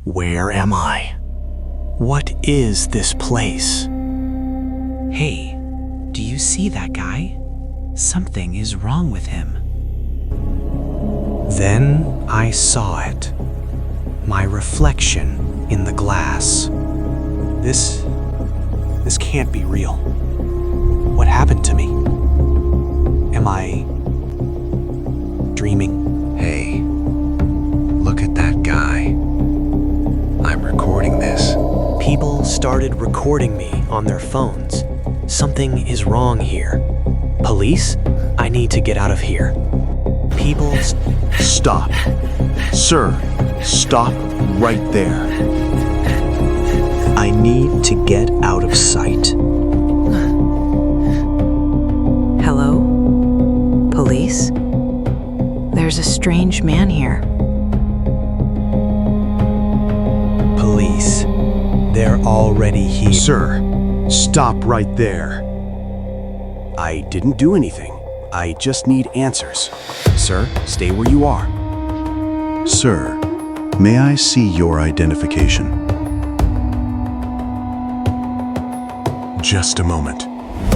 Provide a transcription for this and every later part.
Where am I? What is this place? Hey, do you see that guy? Something is wrong with him. Then I saw it. My reflection in the glass. This can't be real. What happened to me? Am I dreaming? Hey, look at that guy. I'm recording this. People started recording me on their phones. Something is wrong here. Police? I need to get out of here. People... Stop. Sir, stop right there. I need to get out of sight. Hello? Police? There's a strange man here. Police. They're already here. Sir, stop right there. I didn't do anything. I just need answers. Sir, stay where you are. Sir, may I see your identification? Just a moment.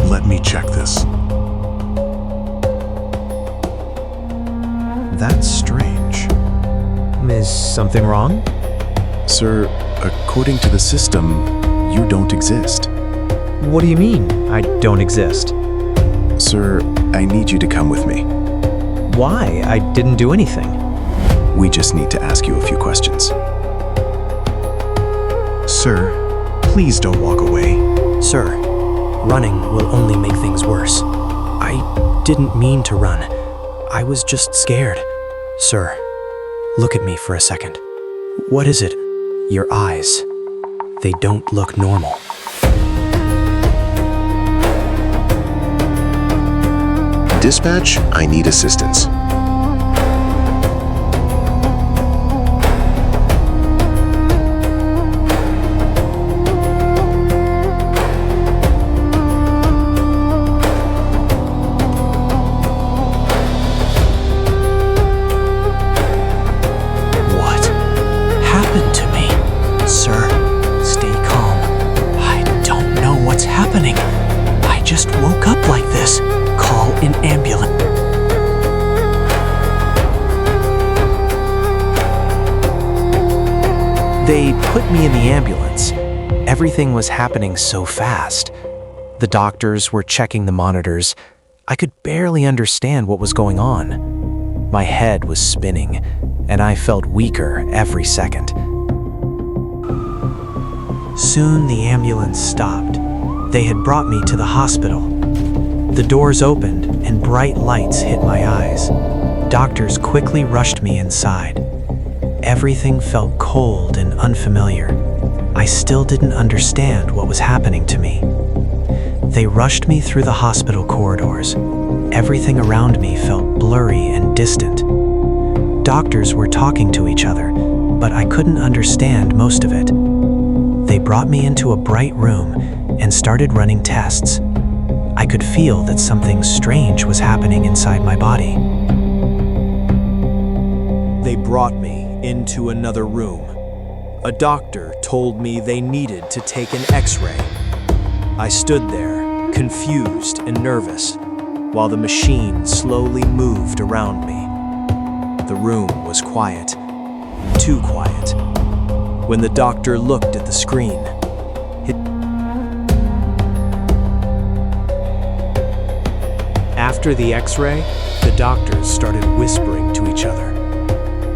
Let me check this. That's strange. Is something wrong? Sir, according to the system, you don't exist. What do you mean, I don't exist? Sir, I need you to come with me. Why? I didn't do anything. We just need to ask you a few questions. Sir, please don't walk away. Sir, running will only make things worse. I didn't mean to run. I was just scared. Sir, look at me for a second. What is it? Your eyes. They don't look normal. Dispatch, I need assistance. What happened to me? Sir, stay calm. I don't know what's happening. I just woke up like this. Call an ambulance. They put me in the ambulance. Everything was happening so fast. The doctors were checking the monitors. I could barely understand what was going on. My head was spinning, and I felt weaker every second. Soon the ambulance stopped. They had brought me to the hospital. The doors opened and bright lights hit my eyes. Doctors quickly rushed me inside. Everything felt cold and unfamiliar. I still didn't understand what was happening to me. They rushed me through the hospital corridors. Everything around me felt blurry and distant. Doctors were talking to each other, but I couldn't understand most of it. They brought me into a bright room and started running tests. I could feel that something strange was happening inside my body. They brought me into another room. A doctor told me they needed to take an X-ray. I stood there, confused and nervous, while the machine slowly moved around me. The room was quiet, too quiet. When the doctor looked at the screen, after the X-ray, the doctors started whispering to each other.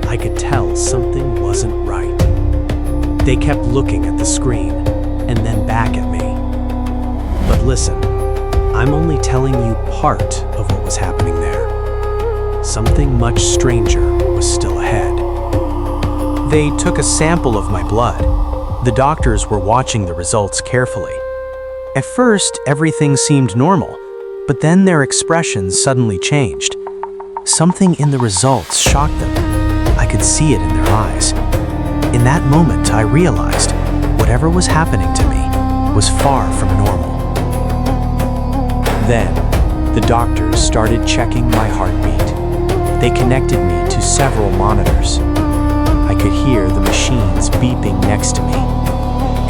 I could tell something wasn't right. They kept looking at the screen and then back at me. But listen, I'm only telling you part of what was happening there. Something much stranger was still ahead. They took a sample of my blood. The doctors were watching the results carefully. At first, everything seemed normal, but then their expressions suddenly changed. Something in the results shocked them. I could see it in their eyes. In that moment, I realized whatever was happening to me was far from normal. Then, the doctors started checking my heartbeat. They connected me to several monitors. I could hear the machines beep beeping next to me.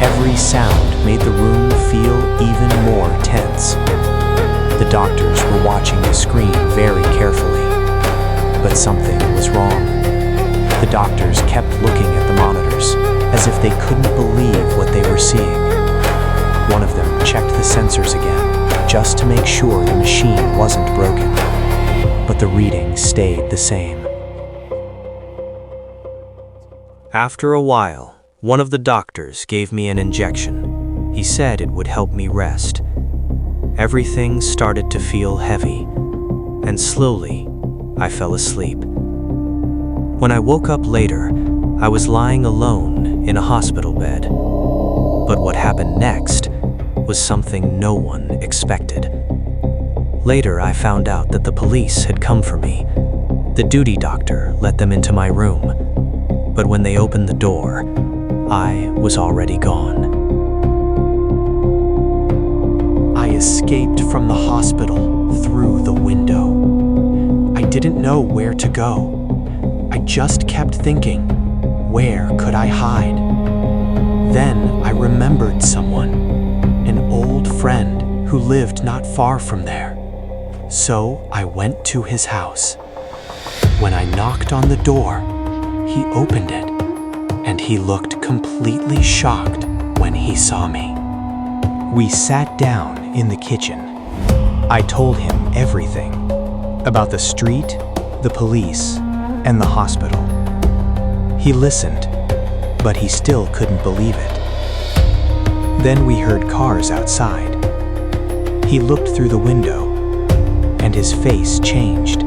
Every sound made the room feel even more tense. The doctors were watching the screen very carefully, but something was wrong. The doctors kept looking at the monitors as if they couldn't believe what they were seeing. One of them checked the sensors again, just to make sure the machine wasn't broken. But the reading stayed the same. After a while, one of the doctors gave me an injection. He said it would help me rest. Everything started to feel heavy, and slowly, I fell asleep. When I woke up later, I was lying alone in a hospital bed. But what happened next was something no one expected. Later, I found out that the police had come for me. The duty doctor let them into my room. But when they opened the door, I was already gone. I escaped from the hospital through the window. I didn't know where to go. I just kept thinking, where could I hide? Then I remembered someone, an old friend who lived not far from there. So I went to his house. When I knocked on the door, he opened it, and he looked completely shocked when he saw me. We sat down in the kitchen. I told him everything about the street, the police, and the hospital. He listened, but he still couldn't believe it. Then we heard cars outside. He looked through the window, and his face changed.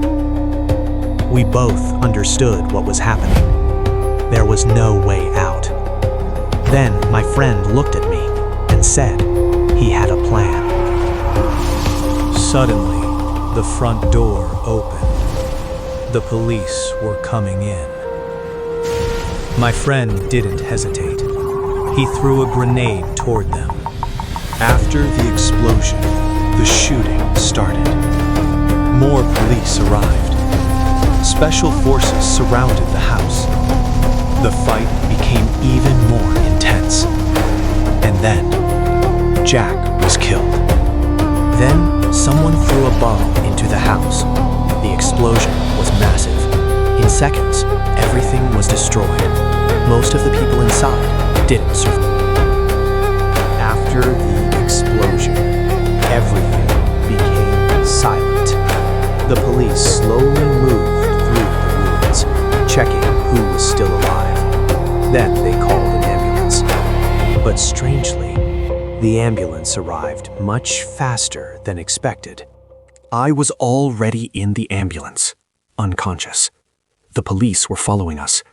We both understood what was happening. There was no way out. Then my friend looked at me and said he had a plan. Suddenly, the front door opened. The police were coming in. My friend didn't hesitate. He threw a grenade toward them. After the explosion, the shooting started. More police arrived. Special forces surrounded the house. The fight became even more intense. And then, Jack was killed. Then, someone threw a bomb into the house. The explosion was massive. In seconds, everything was destroyed. Most of the people inside didn't survive. After the explosion, everything became silent. The police slowly moved through the ruins, checking who was still alive. Then they called an ambulance. But strangely, the ambulance arrived much faster than expected. I was already in the ambulance, unconscious. The police were following us.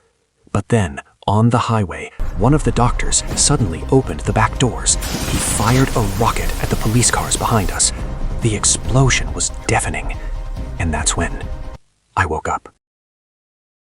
But then, on the highway, one of the doctors suddenly opened the back doors. He fired a rocket at the police cars behind us. The explosion was deafening. And that's when I woke up.